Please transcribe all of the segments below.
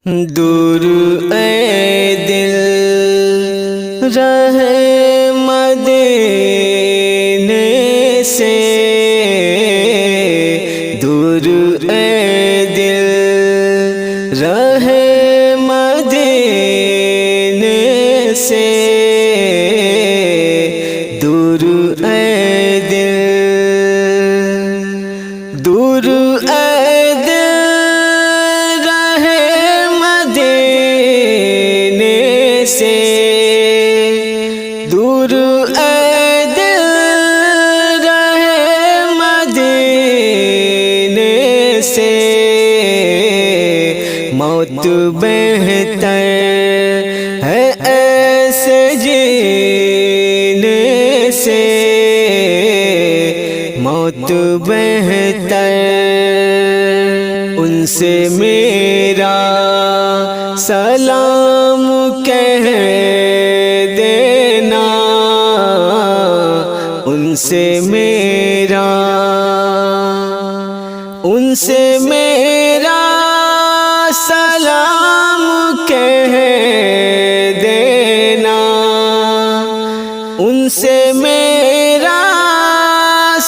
دور اے دل رہے مدینے سے، دور اے دل رہے مدینے سے، دور اے دل، دور اے دور اے دل رہے مدینے سے، موت بہتر ہے ایسے جینے سے، موت بہتر، ان سے میرا سلام کہہ دینا، ان سے میرا سلام کہہ دینا، ان سے میرا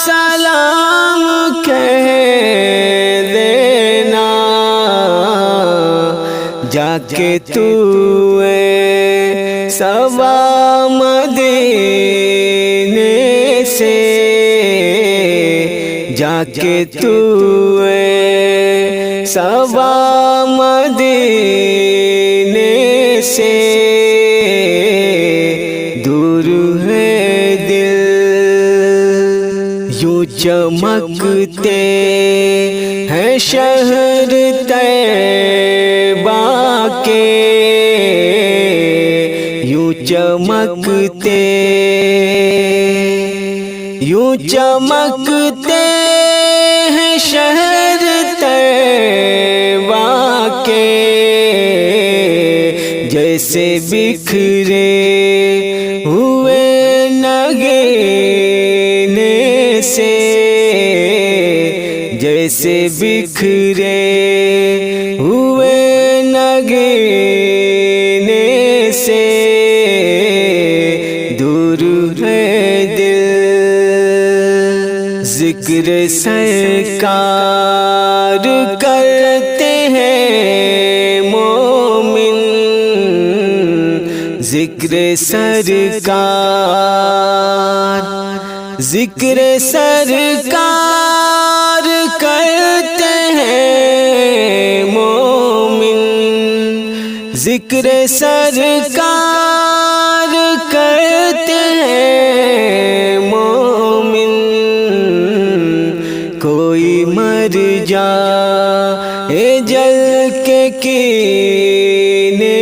سلام کہہ دینا، جا کے تو سوا مدینے سے، جا کے تو سوا مدینے سے، دور ہے دل، یوں چمکتے ہیں شہر طیبہ کے، یوں چمکتے ہیں شہر طیبہ کے، جیسے بکھرے ہوئے نگینے سے، جیسے بکھرے ہوئے نگینے سے، دور ہے دل، ذکر سرکار کرتے ہیں مومن، ذکر سرکار کرتے ہیں مومن، ذکر سرکار کرتے ہیں مومن، کوئی مر جائے جل کے کینے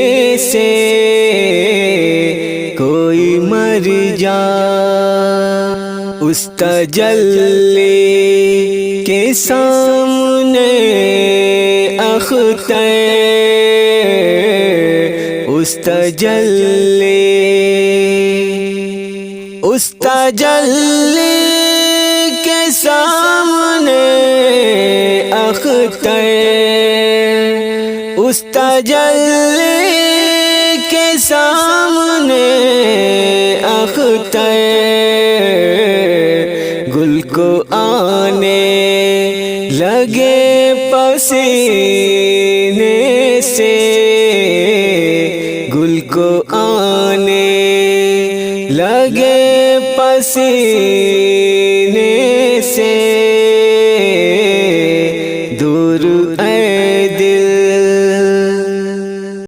سے، کوئی مر جائے اس تجلی کے سامنے اختر، اس تجلی کے سامنے اختر، اس تجلی کے سامنے اختر، گل کو آنے لگے پسینے سے، گل کو آنے لگے پسینے